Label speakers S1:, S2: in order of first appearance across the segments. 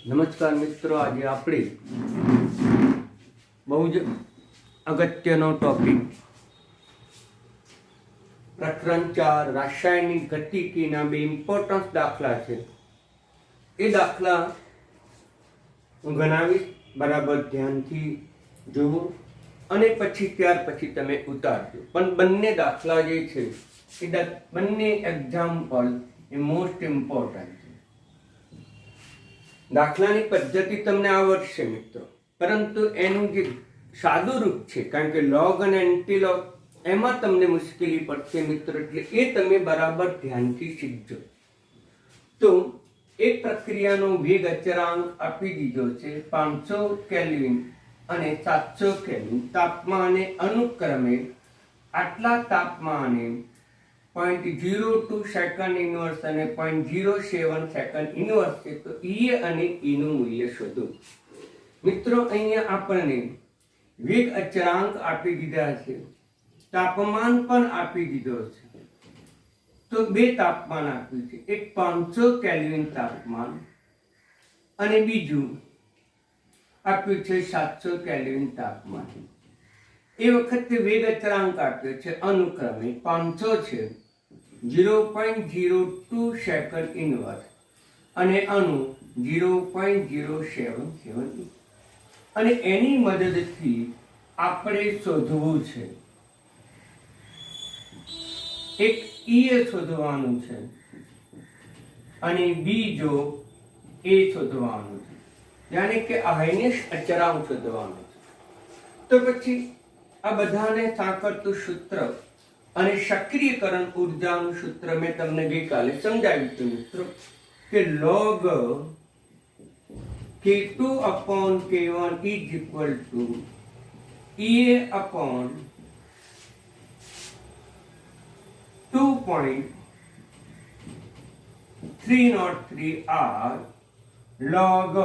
S1: નમસ્કાર મિત્રો, આજે આપણે બહુ જ અગત્યનો ટોપિક પ્રકરણ 4 રાસાયણિક ગતિકીના બે ઇમ્પોર્ટન્સ દાખલા છે. એ દાખલા હું ગણાવીશ, બરાબર ધ્યાનથી જુઓ અને ત્યાર પછી તમે ઉતારજો. પણ બંને દાખલા જે છે એ બંને એક્ઝામ્પલ એ મોસ્ટ ઇમ્પોર્ટન્ટ છે. દાખલાની પદ્ધતિ તમને આવડશે મિત્રો, પરંતુ એનું જે સાદું રૂપ છે, કારણ કે લોગ અને એન્ટીલોગ એમાં તમને મુશ્કેલી પડશે મિત્રો, એટલે એ તમે બરાબર ધ્યાનથી શીખજો. તો એક પ્રક્રિયાનો વેગ અચળાંક આપી દીધો છે 500 કેલ્વિન અને 700 કેલ્વિન તાપમાને અનુક્રમે આટલા તાપમાને 0.02 સેકન્ડ ઇનવર્સ અને 0.07 સેકન્ડ ઇનવર્સ છે. તો ઈ અને ઈનું મૂલ્ય શોધો. મિત્રો, અહીંયા આપણને વેગ અચળાંક આપી દીધા છે, તાપમાન પણ આપી દીધો છે. તો બે તાપમાન આપ્યું છે, એક 500 કેલ્વિન તાપમાન અને બીજું આપ્યું છે 700 કેલ્વિન તાપમાન. એ વખતે વેગ અચળાંક આપ્યો છે અનુક્રમે 500 છે 0.02 સેકન્ડ ઇનવર્સ અને અણુ 0.077 અને એની મદદથી આપણે શોધવું છે. એક ઈ શોધવાનું છે અને બીજો એ શોધવાનું છે, જાણે કે આયનિક અચળાંક શોધવાનું છે. તો પછી આ બધાને સાંકળતું સૂત્ર અને સક્રિયકરણ ઉર્જાનું સૂત્ર મેં તમને ગઈકાલે સમજાવ્યું હતું મિત્રો, કે log K2 upon K1 is equal to EA upon 2.303 R log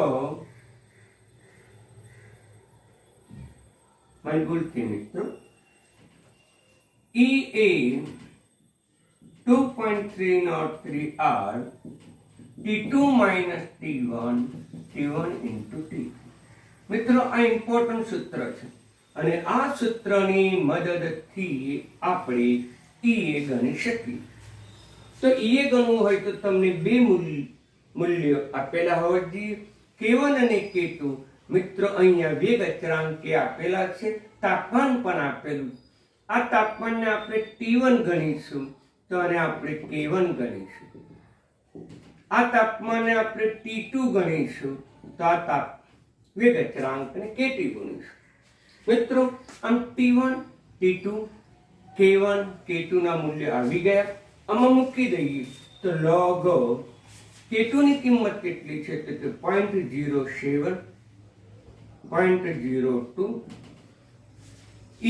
S1: મારી ભૂલ થઈ મિત્રો, EA 2.303 R T2 minus T1 into T. મિત્રો, આ ઇમ્પોર્ટન્ટ સૂત્ર છે અને આ સૂત્રની મદદથી આપણે ઈએ ગણી શકીએ. તો ઈએ ગણવું હોય તો તમને બે મૂલ્યો આપેલા હોવા જોઈએ, K1 અને K2. મિત્રો, અહીંયા વેગ અચળાંક કે આપેલા છે, તાપમાન પણ આપેલું. આ તાપમાનને આપણે T1 ગણીશું તો અને આપણે K1 ગણીશું. આ તાપમાનને આપણે T2 ગણીશું તો આ વેગ અચળાંકને K2 ગણીશું. મિત્રો, આમ T1 T2 K1 K2 ના મૂલ્ય આવી ગયા. આમાં મૂકી દઈએ તો log K2 ની કિંમત કેટલી છે તો 0.07 0.02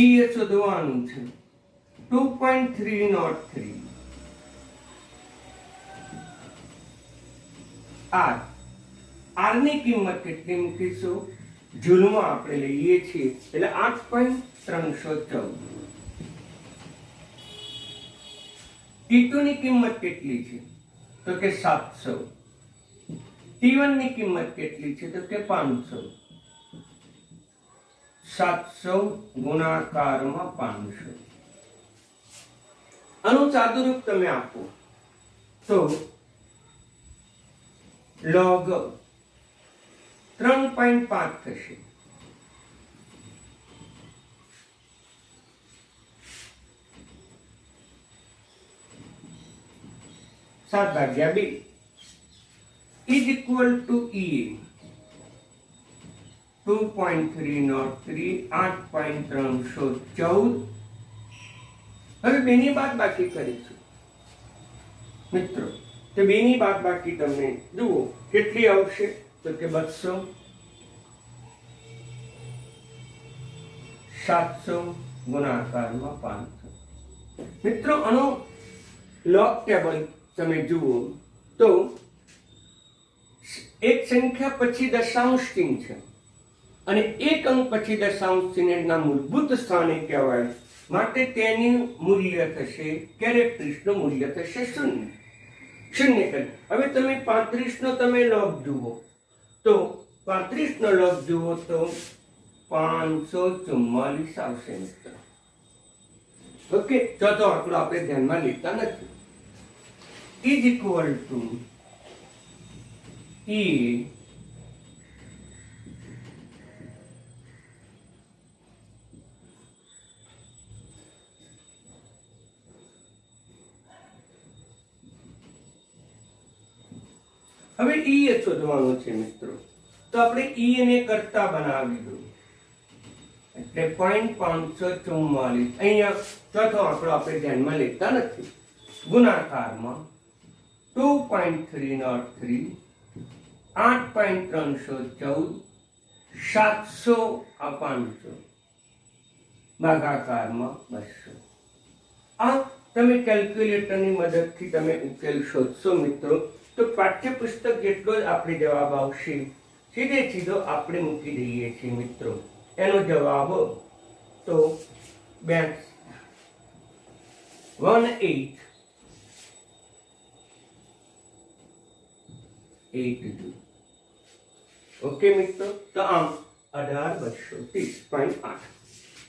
S1: ઈ શોધવાનું છે 2.303 R ની કિંમત કેટલી મૂકીશું, જૂલમાં આપણે લઈએ છીએ એટલે 8.314. T2 ની કિંમત કેટલી છે તો કે 700. T1 ની કિંમત કેટલી છે તો કે 500. 700 ગુણાકારમાં 500. આનું સાદુરૂપ તમે આપો તો log 3.5 થશે. સાત ભાગ્યા 2 is equal to EA 2.303 8.314. હવે બેની બાદબાકી કરીશું મિત્રો. તો બેની બાદબાકી તમને જુઓ કેટલી આવશે તો કે 200. 700 ગુણાકારમાં 500. મિત્રો, આનો લોગ ટેબલ તમે જુઓ તો એક સંખ્યા પછી દશાંશ ચિહ્ન છે અને એક અંક પછી દશાંશ ચિહ્નના મૂળભૂત સ્થાને કહેવાય, માટે તેનું મૂલ્ય થશે, કેરેક્ટરિસ્ટનું મૂલ્ય થશે 0. 0 કરી. હવે તમે 35 નો તમે લોગ જુઓ તો 35 નો લગ જુઓ તો 544 આવશે મિત્રો. ઓકે, ચોથો આંકડો આપણે ધ્યાનમાં લેતા નથી. ઇઝ ઇક્વલ ટુ E હવે ઈ એ શોધવાનું છે મિત્રો. તો આપણે ઈ ને કરતા બનાવી દો એટલે 544. અહીંયા ચોથો આંકડો આપણે ધ્યાનમાં લેતા નથી. ગુણાકારમાં 2.303 8.314 700 આ 500 ભાગાકારમાં 200. આ તમે કેલ્ક્યુલેટરની મદદથી તમે ઉકેલ શોધશો મિત્રો તો પાઠ્યપુસ્તક જેટલો જ આપણે જવાબ આવશે. સીધે સીધો આપણે મૂકી દઈએ છીએ મિત્રો. એનો જવાબ તો 1882. ઓકે મિત્રો, તો આમ 18,230.8.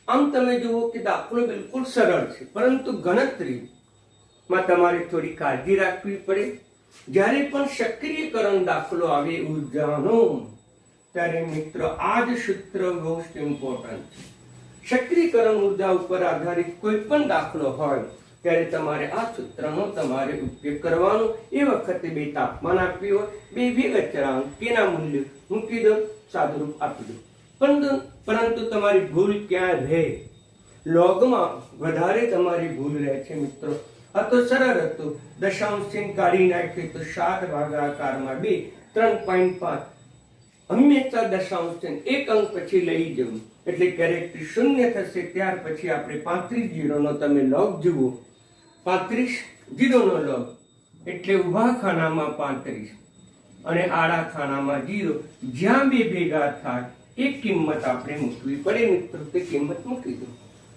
S1: આમ તમે જુઓ કે દાખલો બિલકુલ સરળ છે, પરંતુ ગણતરીમાં તમારે થોડી કાળજી રાખવી પડે. જ્યારે પણ સક્રિયકરણ દાખલો આવે ઉર્જાનો, ત્યારે મિત્રો આ જ સૂત્ર મોસ્ટ ઇમ્પોર્ટન્ટ છે. સક્રિયકરણ ઉર્જા ઉપર આધારિત કોઈ પણ દાખલો હોય ત્યારે તમારે આ સૂત્રનો તમારે ઉપયોગ કરવાનો. એ વખતે બે તાપમાન આપ્યું હોય, બે અચળાંક, તેના મૂલ્ય મૂકી દો, સાદુરૂપ આપી દો. પરંતુ તમારી ભૂલ ક્યાં રહે? લોગમાં વધારે તમારી ભૂલ રહે છે મિત્રો. આ તો સરળ હતું, દશાંશ ચિહ્ન કાઢી નાખીએ તો 7 ભાગાકારમાં 2 3.5. હંમેશા દશાંશ ચિહ્ન એક અંક પછી લઈ જવું એટલે કેરેક્ટર શૂન્ય થશે. ત્યાર પછી આપણે 35 નો તમે લોગ જુઓ. 35 નો લોગ એટલે ઊભા ખાનામાં 35 અને આડા ખાનામાં 0. જ્યાં બે ભેગા થાય એક કિંમત આપણે મૂકવી પડે મિત્રો. તે કિંમત મૂકી દો,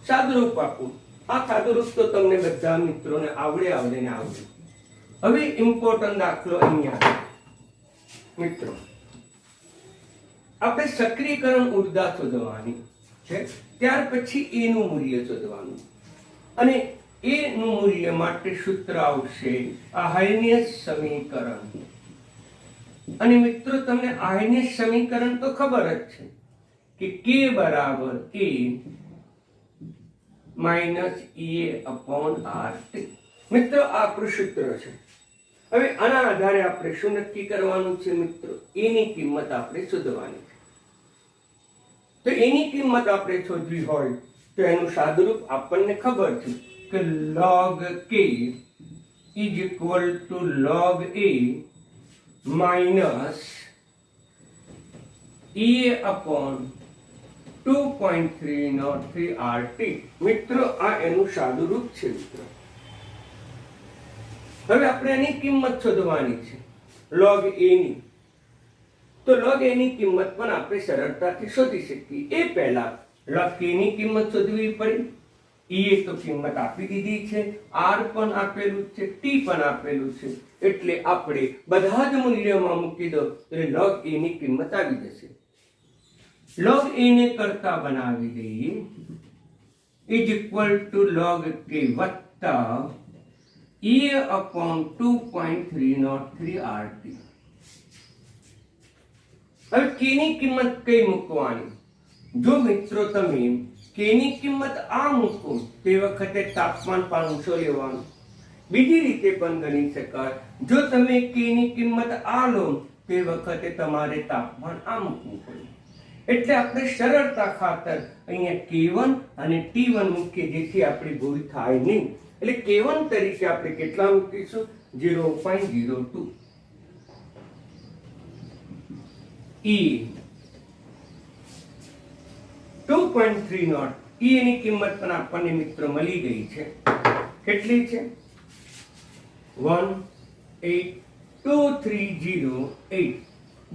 S1: સાદુરૂપ આપો. આ સાદુરૂપ તો તમને બધા મિત્રોને આવડે ને આવડે. હવે ઇમ્પોર્ટન્ટ દાખલો અહીંયા મિત્રો. આપણે સક્રિયકરણ ઉર્જા શોધવાની છે, ત્યાર પછી એ નું મૂલ્ય શોધવાનું. અને એ નું મૂલ્ય માટે સૂત્ર આવશે આહાર્ય સમીકરણ. અને મિત્રો તમને આહાર્ય સમીકરણ તો ખબર જ છે કે K બરાબર A માઇનસ EA/RT. મિત્રો આ આપણું સૂત્ર છે. હવે આના આધારે આપણે શું નક્કી કરવાનું છે મિત્રો? એની કિંમત આપણે શોધવાની છે. તો એની કિંમત આપણે શોધવી હોય તો એનું સાદુરૂપ આપણને ખબર છે કે log K is equal to log A minus EA/2.303 RT. મિત્રો આ એનું સાદુરૂપ છે મિત્રો. હવે આપણે એની કિંમત શોધવાની છે log A ની. તો log A ની કિંમત પણ આપણે સરળતાથી શોધી શકીએ. એ પહેલા log K ની કિંમત શોધવી પડે. E તો કિંમત આપી દીધી છે, R પણ આપેલું છે, T પણ આપેલું છે. એટલે આપણે બધા જ મૂલ્યોમાં મૂકી દો એટલે log A ની કિંમત આવી જશે. log A ને કરતા બનાવી દઈએ is equal to log K વત્તા EA/2.303 RT. હવે K ની કિંમત કઈ મૂકવાની? જો મિત્રો તમે K ની કિંમત આ મૂકો તે વખતે તાપમાન 500 લેવાનું. બીજી રીતે પણ ગણી શકાય. જો તમે K ની કિંમત આ લો તે વખતે તમારે તાપમાન આ મૂકવું પડે. એટલે આપણે સરળતા ખાતર અહીંયા K1 અને T1 મૂકીએ જેથી આપણી ભૂલ થાય નહીં. એટલે K1 તરીકે આપણે કેટલા મૂકીશું? 0.02. E 2.30. E ની કિંમત પણ આપણને મિત્રો મળી ગઈ છે. કેટલી છે? 18230.8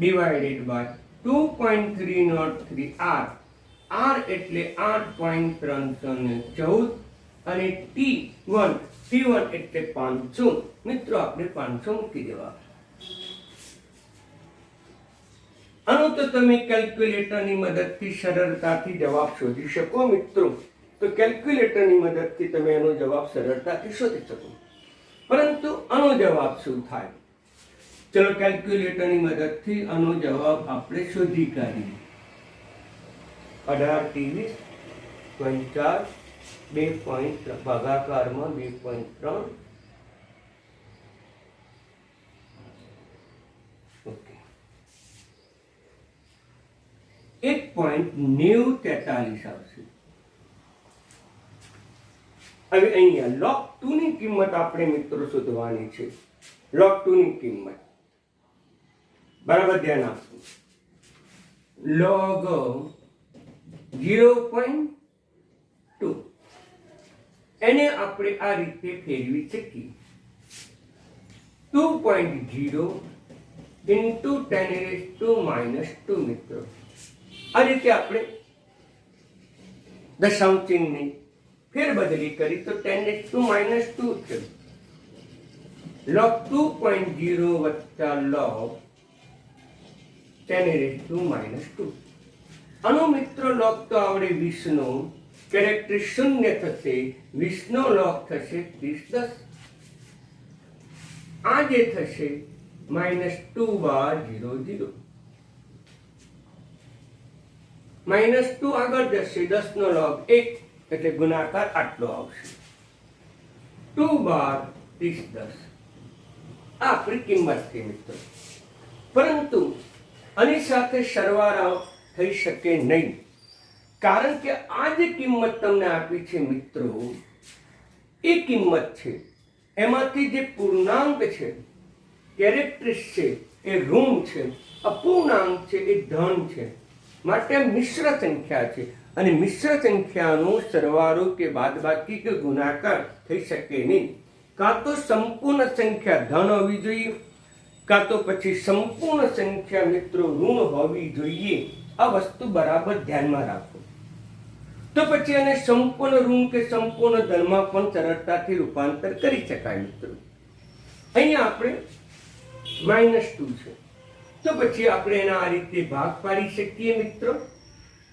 S1: divided by 2.303 R. R એટલે 8.314 અને T1 એટલે 500. મિત્રો આપણે 500 મૂકી દેવા. આનો તો તમે કેલ્ક્યુલેટરની મદદથી સરળતાથી જવાબ શોધી શકો મિત્રો. તો કેલ્ક્યુલેટરની મદદથી તમે એનો જવાબ સરળતાથી શોધી શકો. પરંતુ આનો જવાબ શું થાય? ચલો કેલ્ક્યુલેટરની મદદથી આનો જવાબ આપણે શોધી કાઢીએ. 18 23 4 2.3 ભાગાકારમાં 2.3. ઓકે 1.943 આવશે. હવે અહીંયા log 2 ની કિંમત આપણે મિત્રો શોધવાની છે. log 2 ની કિંમત બરાબર ધ્યાન આપો. log 0.2 એને આપણે આ રીતે ફેરવી શકીએ. 2.0 into 10⁻² મિત્રો. આ રીતે આપણે દશાંશ ચિહ્નની ફેરબદલી કરી તો 10⁻² છે. log 2.0 વત્તા log 10⁻². આનો મિત્રો log તો આવડે 20 નો કેરેક્ટર શૂન્ય થશે. 20 નો log થશે 30 10. આ જે થશે -2 બાર 0 0. -2 આગળ જશે. 10 નો log 1 એટલે ગુણાકાર આટલો આવશે. 2 બાર 30 10. આ આપણી કિંમત છે મિત્રો. પરંતુ આની સાથે સરવાળો થઈ શકે નહીં, કારણ કે આ જે કિંમત તમને આપી છે મિત્રો એ કિંમત છે. એમાંથી જે પૂર્ણાંક છે, કેરેક્ટર્સ છે, એ ઋણ છે, અપૂર્ણાંક છે એ ધન છે. માટે મિશ્ર સંખ્યા છે અને મિશ્ર સંખ્યાનો સરવાળો કે બાદબાકી કે ગુણાકાર થઈ શકે નહીં. કાં તો સંપૂર્ણ સંખ્યા ધન હોવી જોઈએ, કાં તો પછી સંપૂર્ણ સંખ્યા મિત્રો ઋણ હોવી જોઈએ. આ વસ્તુ બરાબર ધ્યાનમાં રાખો. તો પછી એને સંપૂર્ણ ઋણ કે સંપૂર્ણ ધનમાં પણ સરળતાથી રૂપાંતર કરી શકાય મિત્રો. અહીંયા આપણે -2 છે તો પછી આપણે એના આ રીતે ભાગ પાડી શકીએ મિત્રો.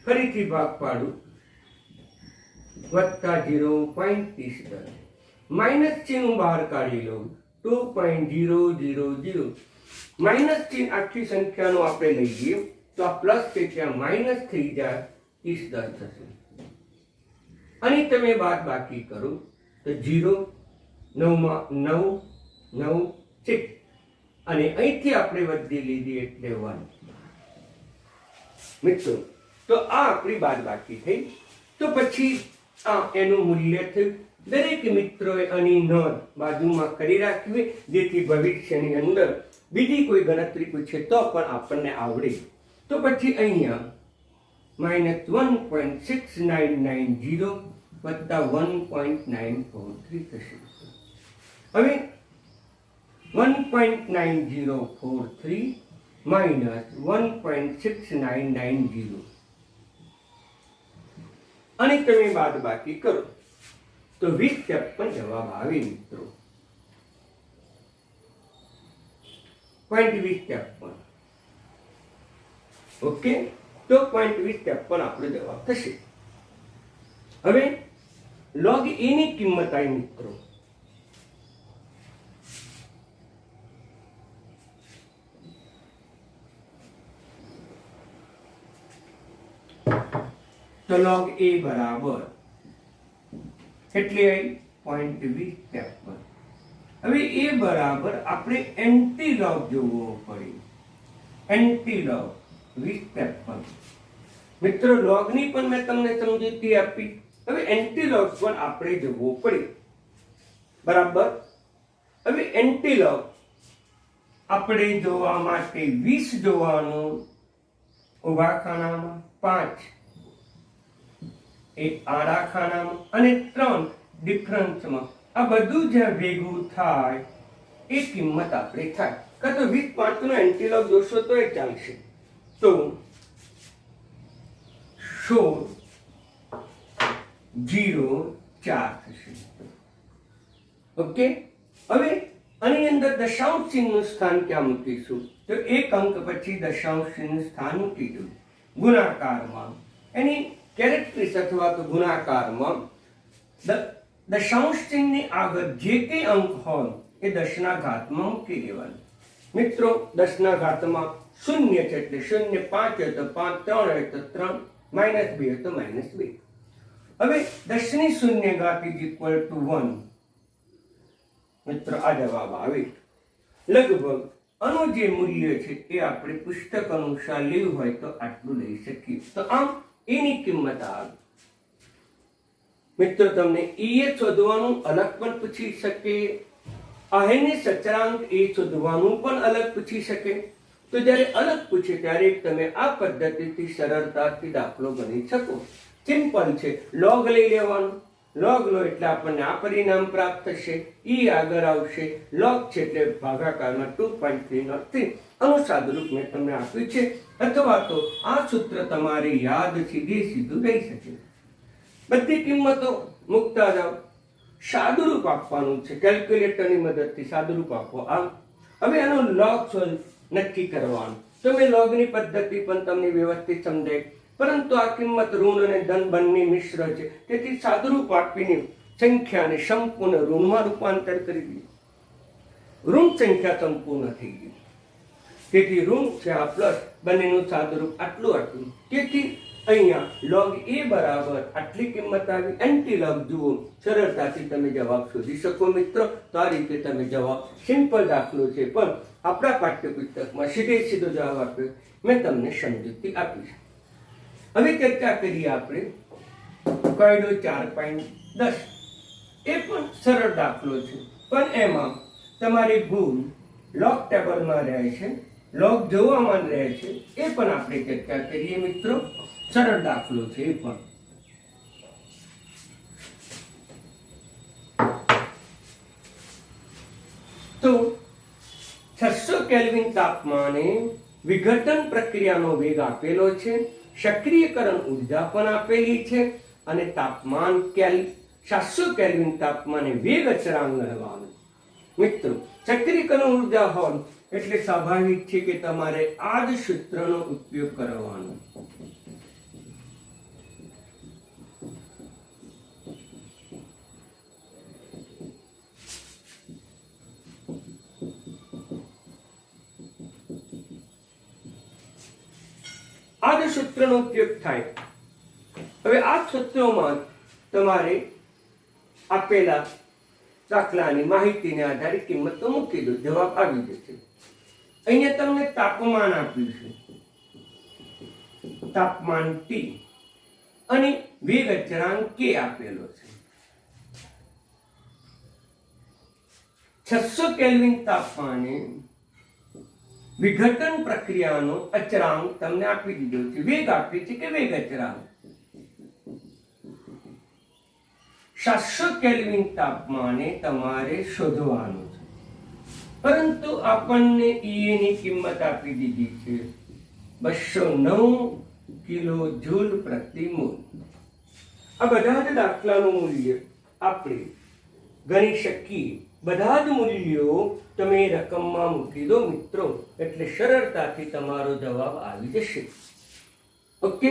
S1: ફરીથી ભાગ પાડું. +0.30 માઇનસ ચિહ્ન બહાર કાઢી લઉં. 2.000 માઇનસ ચિહ્ન આખી સંખ્યાનો આપણે લઈએ તો આ પ્લસ છે ત્યાં માઇનસ થઈ જાય 30 10 થશે. અને તમે બાદ બાકી કરો તો 0 9 માં 9 9 6 અને અહીંથી આપણે વધી લીધી એટલે 1 મિત્રો. તો આ આપણી બાદ બાકી થઈ. તો પછી આ એનું મૂલ્ય થયું. દરેક મિત્રોએ આની નોંધ બાજુમાં કરી રાખવી, જેથી ભવિષ્યની અંદર બીજી કોઈ ગણતરી પૂછે તો પણ આપણને આવડે. તો પછી અહીંયા -1.6990 વત્તા 1.943 થશે. હવે 1.9043 માઇનસ 1.6990 અને તમે બાદ બાકી કરો તો 2053 જવાબ આવે મિત્રો. 0.2053. ઓકે, તો 0.2053 આપણો જવાબ થશે. હવે log a ની કિંમત આવી મિત્રો. તો log a બરાબર કેટલી આવી? 0.2053. હવે એ બરાબર આપણે એન્ટી log જોવો પડે. એન્ટી log 2053 મિત્રો. log ની પણ મેં તમને સમજૂતી આપી. હવે એન્ટી log પણ આપણે જોવો પડે બરાબર. હવે એન્ટી log આપણે જોવા માટે 20 જોવાનું ઊભા ખાનામાં, 5 એ આડા ખાનામાં અને 3 ડિફરન્સમાં. આ બધું જ્યાં ભેગું થાય એ કિંમત આપણે થાય. કાં તો 20 5 નો એન્ટી log જોશો તો એ ચાલશે. તો 16 0 4 થશે. ઓકે, હવે આની અંદર દશાંશ ચિહ્નનું સ્થાન ક્યાં મૂકીશું? તો એક અંક પછી દશાંશ ચિહ્નનું સ્થાન મૂકી દઉં. ગુણાકારમાં એની કેરેક્ટરીસ અથવા તો ગુણાકારમાં દશાંશ ચિહ્નની આગળ જે કંઈ અંક હોય એ 10 ના ઘાતમાં મૂકી દેવાનું. મિત્રો 10 ના ઘાતમાં શૂન્ય છે એટલે શૂન્ય, 5 હોય તો 5, 3 હોય તો 3, -2 હોય તો -2. હવે 10 ની શૂન્ય ઘાત = 1. મિત્રો આ જવાબ આવે. લગભગ આનું જે મૂલ્ય છે એ આપણે પુસ્તક અનુસાર લેવું હોય તો આટલું લઈ શકીએ. તો આમ એની કિંમત આવે. મિત્રો તમને એ શોધવાનું અલગ પણ પૂછી શકે, આને સચરાંક એ શોધવાનું પણ અલગ પૂછી શકે. તો જ્યારે અલગ પૂછે ત્યારે તમે આ પદ્ધતિથી સરળતાથી દાખલો ગણી શકો. સિમ્પલ છે. લોગ લઈ લેવાનું. લોગ લો એટલે આપણને આ પરિણામ પ્રાપ્ત થશે. ઈ આગળ આવશે. લોગ છે એટલે ભાગાકારમાં 2.303 આનું સાદુરૂપ મેં તમને આપ્યું છે. અથવા તો આ સૂત્ર તમારે યાદ સીધું રહી શકે. બધી કિંમતો મૂકતા જાઓ. સાદુરૂપ આપવાનું છે. કેલ્ક્યુલેટરની મદદથી સાદુરૂપ આપો. આમ હવે આનો લોગ નક્કી કરવાનું. તો મેં લોગની પદ્ધતિ પણ તમને વ્યવસ્થિત સમજાય. પરંતુ આ કિંમત ઋણ અને ધન બંને મિશ્ર છે. તેથી સાદુરૂપ આપીને સંખ્યાને સંપૂર્ણ ઋણમાં રૂપાંતર કરી દીધું. ઋણ સંખ્યા સંપૂર્ણ થઈ ગઈ. તેથી ઋણ છે આ પ્લસ બંનેનું સાદુરૂપ આટલું. તેથી અહીંયા log a બરાબર આટલી કિંમત આવી. એન્ટી લોગ જુઓ, સરળતાથી તમે જવાબ શોધી શકો. મિત્રો તો આ રીતે તમે જવાબ, સિમ્પલ દાખલો છે પણ આપણા પાઠ્યપુસ્તકમાં સીધો જવાબ આપ્યો. મેં તમને સમજૂતી આપી છે. હવે ચર્ચા કરીએ આપણે કાયદો 4.10. એ પણ સરળ દાખલો છે પણ એમાં તમારી ભૂલ લોગ ટેબલમાં રહે છે, લોગ જોવામાં રહે છે. એ પણ આપણે ચર્ચા કરીએ. મિત્રો સરળ દાખલો છે એ પણ. તો 600 કેલ્વિન તાપમાને વિઘટન પ્રક્રિયાનો વેગ આપેલો છે, સક્રિયકરણ ઉર્જા પણ આપેલી છે અને તાપમાન 700 કેલ્વિન તાપમાને વેગ અચળાંક રહેવાનો. મિત્રો સક્રિયકરણ ઉર્જા હોય એટલે સ્વાભાવિક છે કે તમારે આ જ સૂત્રનો ઉપયોગ કરવાનો. આ જ સૂત્રનો ઉપયોગ થાય. હવે આ સૂત્રોમાં તમારે આપેલા દાખલાની માહિતીને આધારે કિંમતો મૂકી દો, જવાબ આવી જશે. અહીંયા તમને તાપમાન આપ્યું છે, તાપમાન T અને વેગ અચળાંક K આપેલો છે. 600 કેલ્વિન તાપમાને વિઘટન પ્રક્રિયાનો અચળાંક તમને આપી દીધો છે. વેગ આપી છે કે વેગ અચળાંક. 700 કેલ્વિન તાપમાને તમારે શોધવાનું છે. પરંતુ આપણને E ની કિંમત આપી દીધી છે 209 કિલો જૂલ પ્રતિ મોલ. આ બધા જ દાખલાનું મૂલ્ય આપણે ગણી શકીએ. બધા જ મૂલ્યો તમે રકમમાં મૂકી દો મિત્રો, એટલે સરળતાથી તમારો જવાબ આવી જશે. ઓકે.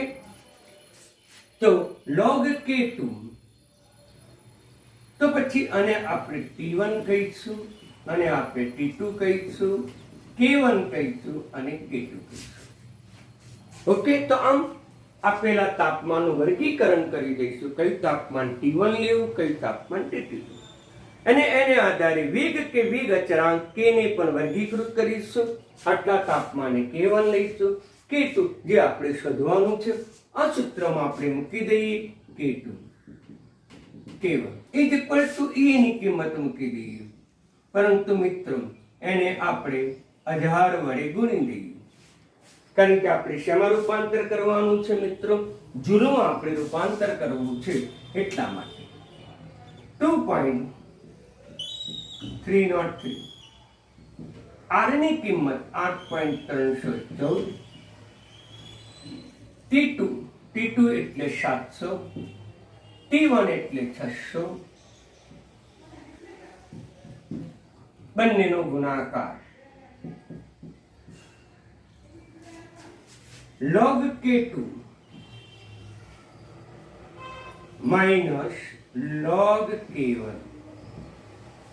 S1: તો log K2, તો પછી આને આપણે T1 કહીશું અને આપણે T2 કહીશું, K1 કહીશું અને K2 કહીશું. ઓકે. તો આમ આપેલા તાપમાનનું વર્ગીકરણ કરી દઈશું. કયું તાપમાન T1 લેવું, કયું તાપમાન T2. અને એને આધારે વેગ કે વેગ અચળાંક K ને પણ વર્ગીકૃત કરીશું. આટલા તાપમાને K1 લઈશું, K2 જે આપણે શોધવાનું છે આ સૂત્રમાં આપણે મૂકી દઈએ. K2 K1 is equal to E ની કિંમત મૂકી દઈએ. પરંતુ મિત્રો એને આપણે 1000 વડે ગુણી દઈએ, કારણ કે આપણે શેમાં રૂપાંતર કરવાનું છે મિત્રો? જૂલમાં આપણે રૂપાંતર કરવું છે. એટલા માટે 2.303. R ની કિંમત 8.314. T2 એટલે 700, T1 એટલે 600. બંનેનો ગુણાકાર log k2 minus log k1.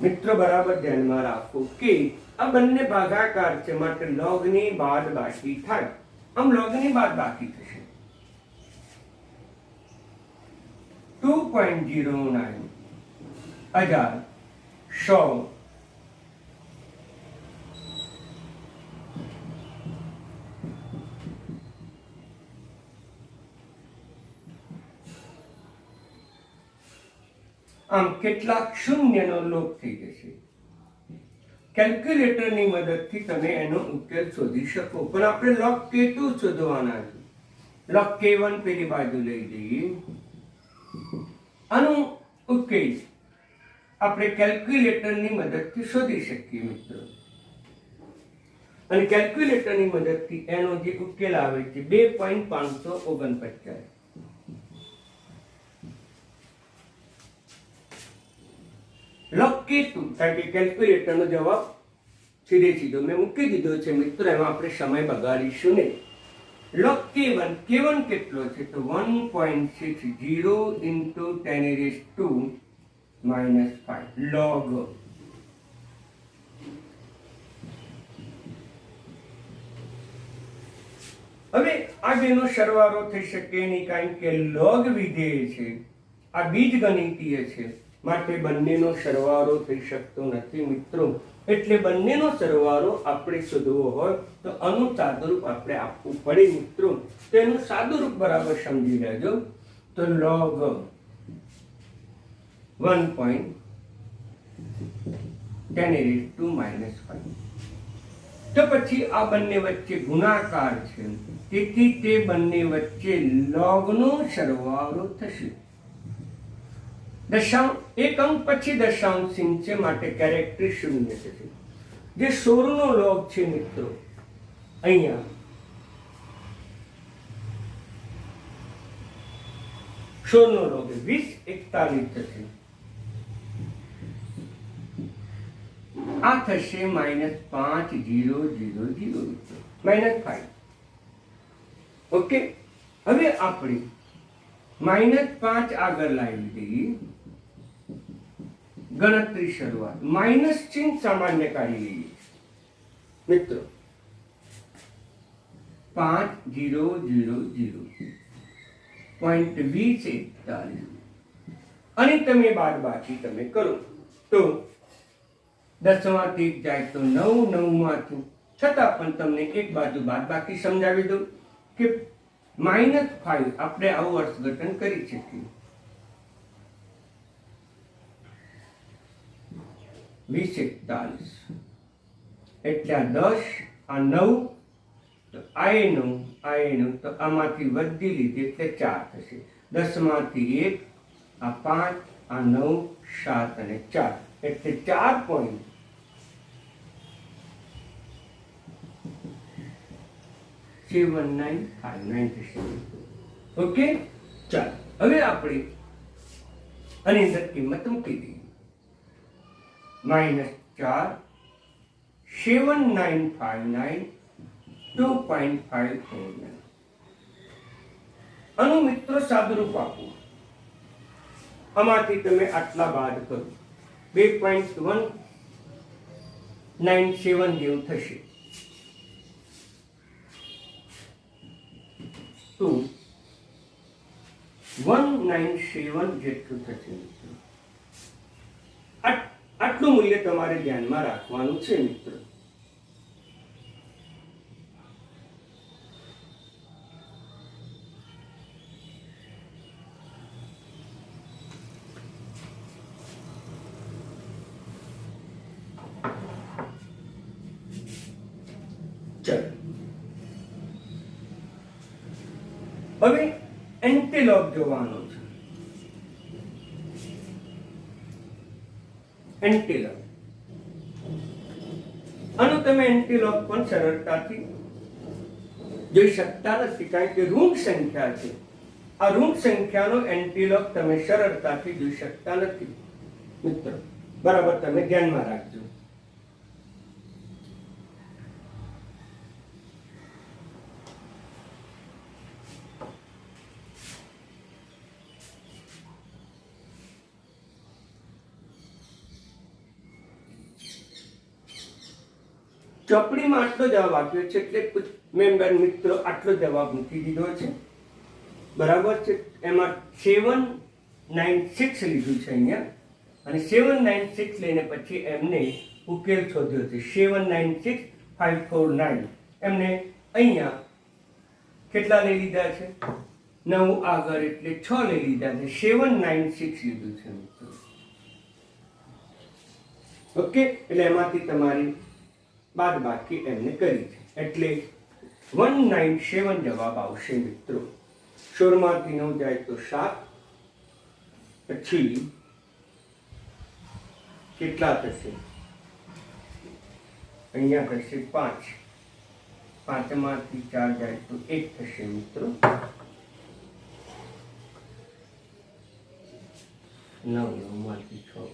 S1: મિત્રો બરાબર ધ્યાનમાં રાખો કે આ બંને ભાગાકાર છે, માટે log ની બાદ બાકી થાય. આમ log ની બાદ બાકી થશે 2.09 1000 100 આમ કેટલાક શૂન્યનો લોપ થઈ જશે. કેલ્ક્યુલેટરની મદદથી તમે એનો ઉકેલ શોધી શકો, પણ આપણે log k2 શોધવાના છે. log k1 પેલી બાજુ લઈ જઈએ. આનો ઉકેલ આપણે કેલ્ક્યુલેટરની મદદથી શોધી શકીએ મિત્રો. અને કેલ્ક્યુલેટરની મદદથી એનો જે ઉકેલ આવે છે 2.549. log k2 કારણ કે કેલ્ક્યુલેટરનો જવાબ સીધે સીધો મેં મૂકી દીધો છે મિત્રો, એમાં આપણે સમય બગાડીશું નહીં. log k1 કેટલો છે તો 1.60 into 10⁻⁻5 log. હવે આ બેનો સરવાળો થઈ શકે નહીં, કારણ કે log વિધેય છે, આ બીજગણિતીય છે, માટે બંનેનો સરવાળો થઈ શકતો નથી મિત્રો. એટલે બંનેનો સરવાળો આપણે શોધવો હોય તો આનું સાદુરૂપ આપણે આપવું પડે મિત્રો. તેનું સાદુરૂપ બરાબર સમજી લેજો. તો log 1.10⁻⁻5. તો પછી આ બંને વચ્ચે ગુણાકાર છે, તેથી તે બંને વચ્ચે logનો સરવાળો થશે. એક અંક પછી દશાંશ ચિહ્ન છે, માટે કેરેક્ટર શૂન્ય થશે. જે 16 નો log છે મિત્રો, અહીંયા 16 નો log 2041 થશે. આ થશે -5000 -5. ઓકે, હવે આપણે -5 આગળ લાવી દઈએ. ગણતરી શરૂઆત માઇનસ ચિહ્ન સામાન્ય કાઢી લઈએ મિત્રો. 5000.2041 અને તમે બાદબાકી તમે કરો તો 10 માંથી 1 જાય તો 9, 9 માંથી, છતાં પણ તમને એક બાજુ બાદબાકી સમજાવી દઉં કે -5 આપણે આવું અર્થઘટન કરી શકીએ. 2041 એટલે આ 10, આ 9, તો આ 9 તો આમાંથી વધી લીધી એટલે 4 થશે. 10 માંથી 1, આ 5, આ 9, 7 અને 4 એટલે 4.7959 થશે. ઓકે, ચાલો હવે આપણે આની અંદર કિંમત મૂકી દઈએ. -4 7959 2.549. આનું મિત્રો સાદુરૂપ આપો. આમાંથી તમે આટલા બાદ કરો 2.197 જેવું થશે. તો 197 જેટલું થશે મિત્રો. આટલું મૂલ્ય તમારે ધ્યાનમાં રાખવાનું છે મિત્રો. હવે એન્ટિલોગ જોવાનો છે. એન્ટિલોગ આનું તમે એન્ટિલોગ પણ સરળતાથી જોઈ શકતા નથી, કારણ કે ઋણ સંખ્યા છે. આ ઋણ સંખ્યાનો એન્ટિલોગ તમે સરળતાથી જોઈ શકતા નથી મિત્રો. બરાબર તમે ધ્યાનમાં રાખજો. ચોપડીમાં આટલો જવાબ આપ્યો છે એટલે મેં મિત્રો આટલો જવાબ મૂકી દીધો છે, બરાબર છે. એમાં 796 લીધું છે અહીંયા, અને 796 લઈને પછી એમને ઉકેલ શોધ્યો છે. 796549 એમને અહીંયા કેટલા લઈ લીધા છે? 9 આગળ એટલે 6 લઈ લીધા છે. 796 લીધું છે મિત્રો. ઓકે, એટલે એમાંથી તમારી બાદ બાકી એમને કરી છે, એટલે 197 જવાબ આવશે મિત્રો. 16 માંથી 9 જાય તો 7, પછી કેટલા થશે? અહીંયા થશે 5, 5 માંથી 4 જાય તો 1 થશે મિત્રો. 9 માંથી 6,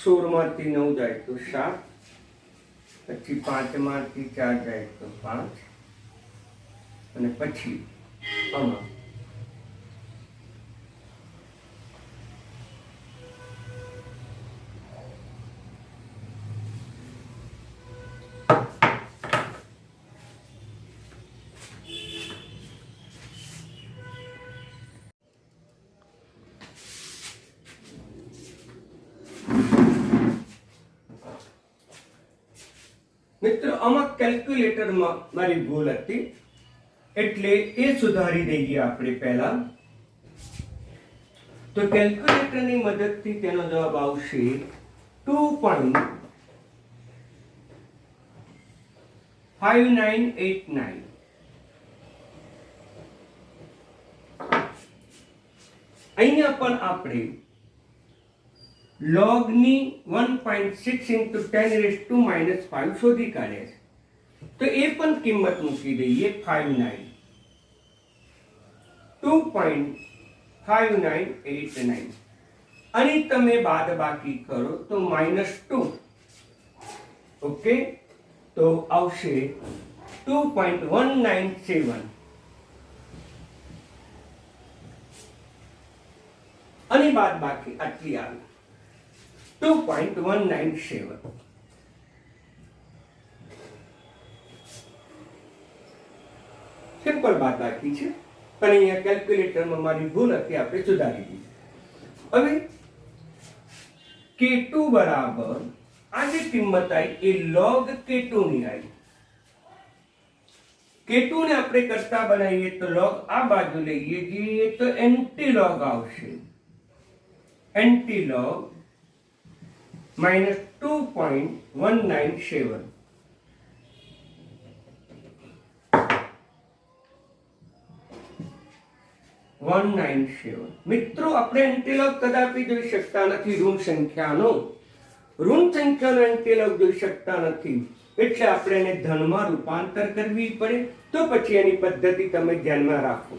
S1: 16 માંથી 9 જાય તો 7, પછી 5 માંથી 4 જાય તો 5, અને પછી આમાં મિત્રો આમાં કેલ્ક્યુલેટરમાં મારી ભૂલ હતી, એટલે એ સુધારી દઈએ આપણે પહેલા. તો કેલ્ક્યુલેટરની મદદથી તેનો જવાબ આવશે 2.5989. અહીંયા પણ આપણે લોગની 1.6 into 10 raised to minus 5 શોધી કાઢ્યા છે. તો એ પણ કિંમત મૂકી દઈએ 2.5989. અને તમે બાદ બાકી કરો તો -2. ઓકે, તો આવશે 2.197. અને બાદ બાકી આટલી આવી 2.197. સિમ્પલ બાદ બાકી છે, પણ અહીંયા કેલ્ક્યુલેટરમાં મારી ભૂલ હતી, આપણે સુધારી દીધી. હવે K2 બરાબર આ જે કિંમત આવી એ log K2 ની આવી. K2 ને આપણે કરતા બનાવીએ તો log આ બાજુ લઈએ જઈએ તો એન્ટી-log આવશે. એન્ટી-log -2.197. મિત્રો આપણે એન્ટીલોગ કદાપી જોઈ શકતા નથી. ઋણ સંખ્યાનો એન્ટીલોગ જોઈ શકતા નથી, એટલે આપણે એને ધનમાં રૂપાંતર કરવી પડે. તો પછી એની પદ્ધતિ તમે ધ્યાનમાં રાખો,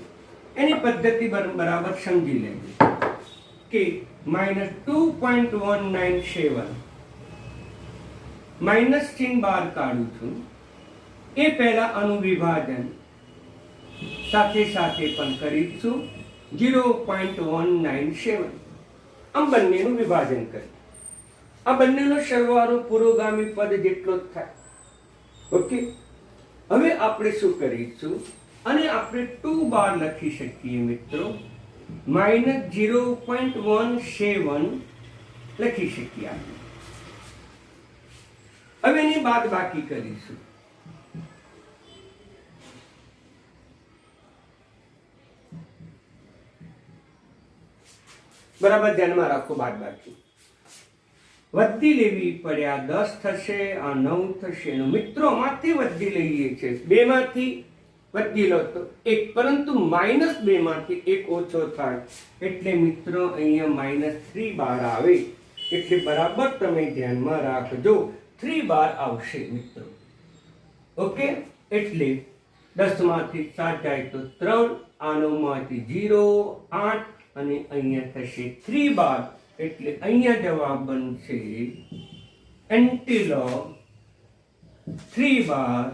S1: એની પદ્ધતિ બરાબર સમજી લેજો કે -2.197 માઇનસ ચિહ્ન બહાર કાઢું છું. એ પહેલા આનું વિભાજન સાથે સાથે પણ કરીશું 0.197. આમ બંનેનું વિભાજન કરી આ બંનેનો સરવાળો પુરોગામી પદ જેટલો જ થાય. ઓકે, હવે આપણે શું કરીશું, અને આપણે 2 બાર લખી શકીએ મિત્રો. -0.17 લખી શકીએ. હવે એની બાદ બાકી કરીશું. બરાબર ધ્યાનમાં રાખો. બાદ બાકી વધી લેવી પડે. આ 10 થશે, આ 9 થશે. મિત્રો આમાંથી વધી લઈએ છે, 2 માંથી વધી લો તો 1, પરંતુ -2 માંથી 1 ઓછો થાય એટલે મિત્રો અહીંયા -3 બાર આવે. એટલે બરાબર તમે ધ્યાનમાં રાખજો, 3 બાર આવશે મિત્રો. ઓકે, એટલે 10 માંથી 7 જાય તો 3, આ 9 માંથી 0, 8, અને અહીંયા થશે 3 બાર. એટલે અહીંયા જવાબ બનશે એન્ટીલોગ 3 બાર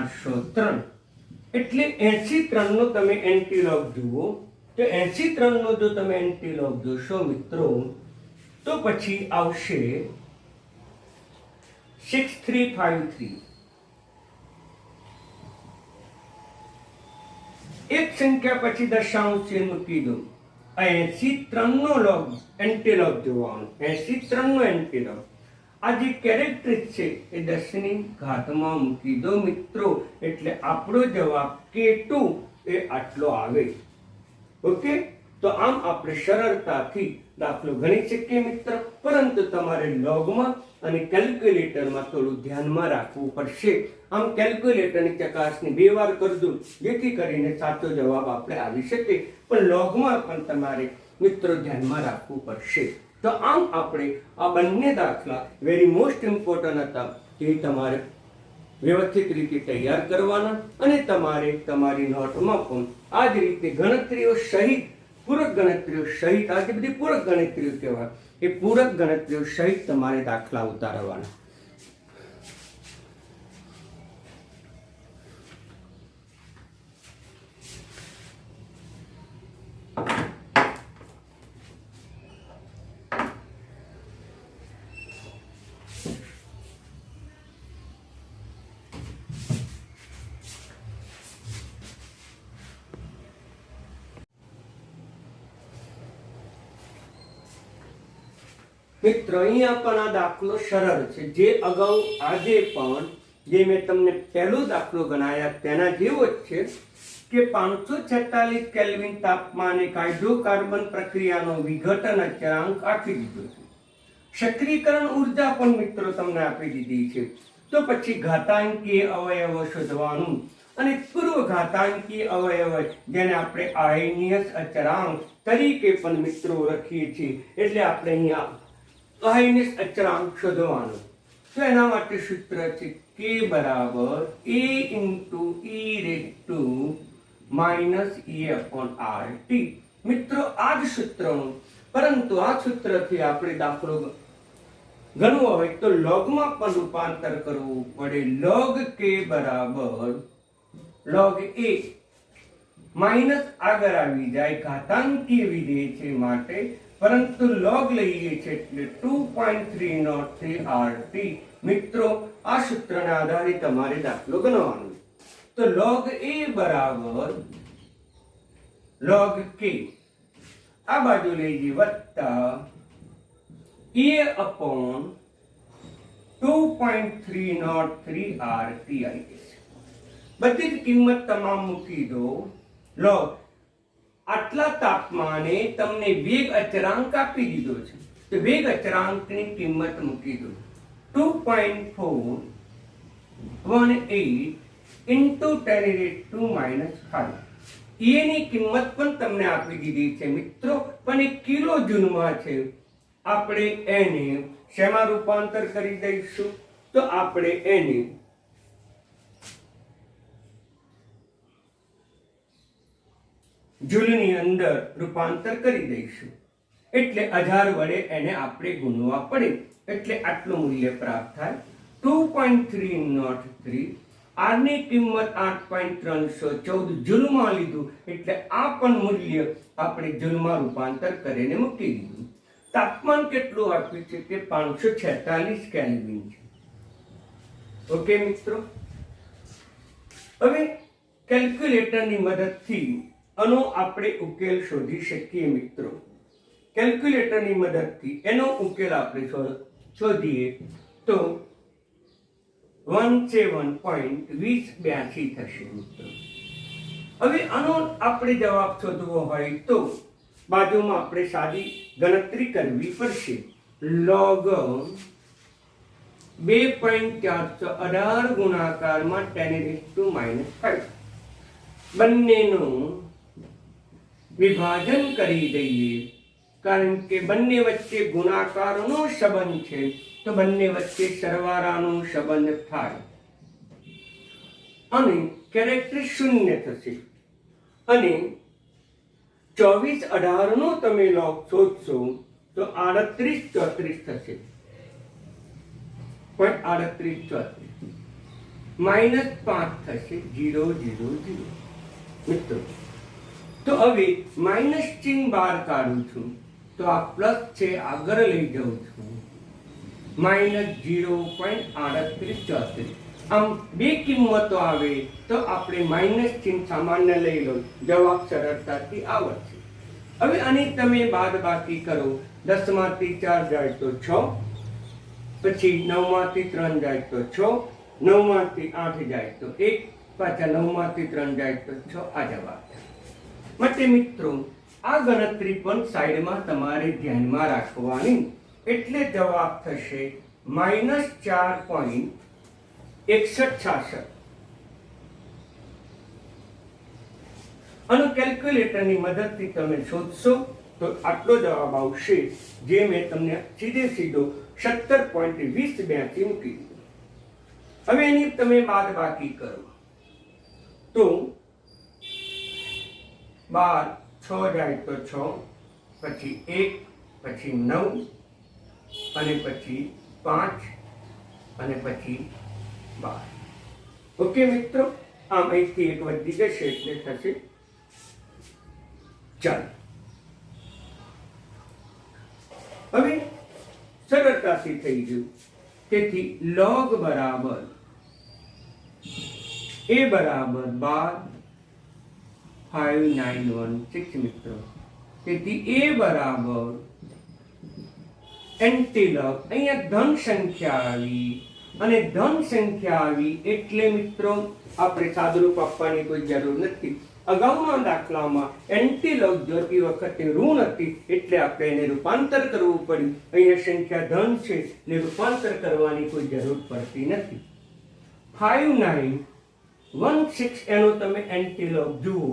S1: 803. એટલે 83 નો તમે એન્ટીલોગ જુઓ તો 83 નો જો તમે એન્ટીલોગ જોશો મિત્રો તો પછી આવશે 6353. એક સંખ્યા પછી દશાંશ ચિહ્ન મૂકી દો. 83 નો લોગ એન્ટીલોગ જોવાનો. 83 નો એન્ટીલોગ આ જે કેરેક્ટરિસ્ટિક છે એ 10 ની ઘાતમાં મૂકી દો મિત્રો, એટલે આપણો જવાબ K2 એ આટલો આવે. ઓકે, તો આમ આપણે સરળતાથી દાખલો ગણી શકીએ મિત્ર, પરંતુ તમારે લોગમાં અને કેલ્ક્યુલેટરમાં થોડું ધ્યાનમાં રાખવું પડશે. આમ કેલ્ક્યુલેટરની ચકાસણી 2 વાર કરજો, જેથી કરીને સાચો જવાબ આપણે આવી શકે, પણ લોગમાં પણ તમારે મિત્રો ધ્યાનમાં રાખવું પડશે. તો આમ આપણે આ બંને દાખલા વેરી મોસ્ટ ઇમ્પોર્ટન્ટ હતા, જે તમારે વ્યવસ્થિત રીતે તૈયાર કરવાના, અને તમારે તમારી નોટમાં પણ આ જ રીતે ગણતરીઓ સહિત, પૂરક ગણતરીઓ સહિત, આ જે બધી પૂરક ગણતરીઓ કહેવાય એ પૂરક ગણતરીઓ સહિત તમારે દાખલા ઉતારવાના. મિત્રો અહીંયા પણ આ દાખલો સરળ છે, જે અગાઉ આજે પણ જે મેં તમને પહેલો દાખલો ગણાયા તેના જેવો જ છે કે 546 કેલ્વિન તાપમાને હાઇડ્રોકાર્બન પ્રક્રિયાનો વિઘટન અચળાંક આપી દીધો છે. સક્રિયકરણ ઉર્જા પણ મિત્રો તમને આપી દીધી છે. તો પછી ઘાતાંકીય અવયવો શોધવાનું, અને પૂર્વ ઘાતાંકીય અવયવ જેને આપણે આયનિયસ અચળાંક તરીકે પણ મિત્રો લખીએ છીએ, એટલે આપણે અહીંયા આયનિયસ અચળાંક શોધવાનો. તો એના માટે સૂત્ર છે K બરાબર A into e raised to minus E upon RT. મિત્રો આ જ સૂત્રનું, પરંતુ આ સૂત્રથી આપણે દાખલો ગણવો હોય તો લોગમાં પણ રૂપાંતર કરવું પડે. log K બરાબર log A માઇનસ આગળ આવી જાય, ઘાતાંકીય વિધેય છે માટે, પરંતુ log લઈએ છે એટલે 2.303 RT. મિત્રો આ સૂત્રના આધારે તમારે દાખલો ગણવાનો. તો log A બરાબર log K, આ બાજુ લઈ જઈએ, વત્તા A upon 2.303 RT આવી જશે. બધી જ કિંમત તમામ મૂકી દો. log આટલા તાપમાને તમને વેગ અચળાંક આપી દીધો છે, તો વેગ અચળાંકની કિંમત મૂકી દો 2.418 into 10⁻⁵ એ ની કિંમત પણ તમને આપી દીધી છે મિત્રો, પણ એ કિલો જૂલમાં છે. આપણે એને શેમાં રૂપાંતર કરી દઈશું? તો આપણે એને જૂલની અંદર રૂપાંતર કરી દઈશું, એટલે 1000 વડે એને આપણે ગુણવા પડે, એટલે આટલું મૂલ્ય પ્રાપ્ત થાય 2.303. આર ની કિંમત 8.314 જૂલમાં લીધું, એટલે આ પણ મૂલ્ય આપણે જૂલમાં રૂપાંતર કરીને મૂકી દીધું. તાપમાન કેટલું આપ્યું છે કે 546 કેલ્વિન છે. ઓકે મિત્રો, હવે કેલ્ક્યુલેટરની મદદથી આનો આપણે ઉકેલ શોધી શકીએ મિત્રો. કેલ્ક્યુલેટરની મદદથી એનો ઉકેલ આપણે શોધીએ તો 17.2082 થશે મિત્રો. હવે આનો આપણે જવાબ શોધવો હોય તો બાજુમાં આપણે સાદી ગણતરી કરવી પડશે. log 2.418 ગુણાકારમાં 10⁻⁵ બંનેનું વિભાજન કરી દઈએ, કારણ કે બંને વચ્ચે ગુણાકારનો સંબંધ છે, તો બંને વચ્ચે સરવાળાનો સંબંધ થાય અને કેરેક્ટર 0 થશે. અને 2418 નો તમે log શોધશો તો 3834 થશે. 3834 -5 થશે 000 મિત્રો. તો હવે માઇનસ ચિહ્ન બહાર કાઢું છું તો આ પ્લસ છે આગળ લઈ જાઉં છું -0.3834. આમ બે કિંમતો આવે તો આપણે માઇનસ ચિહ્ન સામાન્ય લઈ લો, જવાબ સરળતાથી આવડશે. હવે આની તમે બાદબાકી કરો. 10 માંથી 4 જાય તો 6, પછી 9 માંથી 3 જાય તો 6, 9 માંથી 8 જાય તો 1, પાછા 9 માંથી 3 જાય તો 6. આ જવાબ માટે મિત્રો આ ગણતરી પણ સાઈડમાં તમારે ધ્યાનમાં રાખવાની. એટલે જવાબ થશે -4.6166. અને કેલ્ક્યુલેટરની મદદથી તમે શોધશો તો આટલો જવાબ આવશે, જે મેં તમને સીધો 17.2082 મૂકી દીધો. હવે એની તમે બાદબાકી કરો તો 12 6 જાય તો 6, પછી 1, પછી 9, અને પછી 5, અને પછી 12. ઓકે મિત્રો, આમ અહીંથી એક વધી જશે એટલે થશે 4. હવે સરળતાથી થઈ ગયું. તેથી log બરાબર a બરાબર 12,591 મિત્રો. તેથી a બરાબર એન્ટીલોગ, અહીંયા ધન સંખ્યા આવી અને ધન સંખ્યા આવી એટલે મિત્રો આપણે સાદુરૂપ આપવાની કોઈ જરૂર નથી. અગાઉના દાખલામાં એન્ટીલોગ જોતી વખતે ઋણ હતી એટલે આપણે એને રૂપાંતર કરવું પડ્યું. અહીંયા સંખ્યા ધન છે એટલે રૂપાંતર કરવાની કોઈ જરૂર પડતી નથી. 5916 એનો તમે એન્ટીલોગ જુઓ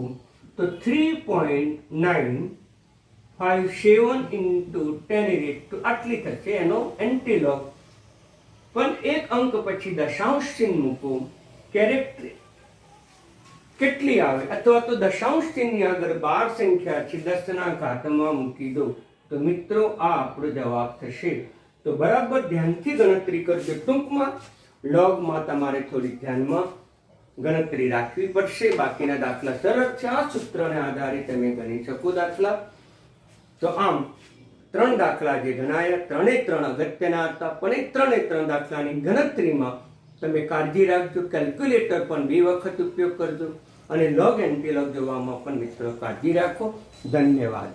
S1: તો 3.957 into 10 આટલી થશે એનો એન્ટીલોગ. પણ એક અંક પછી દશાંશ ચિહ્ન મૂકો, કેરેક્ટર કેટલી આવે, અથવા તો દશાંશ ચિહ્નની આગળ 12 સંખ્યા છે 10 ના ઘાતમાં મૂકી દો તો મિત્રો આ આપણો જવાબ થશે. તો બરાબર ધ્યાનથી ગણતરી કરજો. ટૂંકમાં લોગમાં તમારે થોડી ધ્યાનમાં ગણતરી રાખવી પડશે. બાકીના દાખલા સરળ છે. આ સૂત્રને આધારે તમે ગણી શકો દાખલા. તો આમ 3 દાખલા જે ગણાયા, 3 અગત્યના હતા, પણ એ 3 દાખલાની ગણતરીમાં તમે કાળજી રાખજો. કેલ્ક્યુલેટર પણ 2 વખત ઉપયોગ કરજો અને લોગ એન્ટીલોગ જોવામાં પણ મિત્રો કાળજી રાખો. ધન્યવાદ.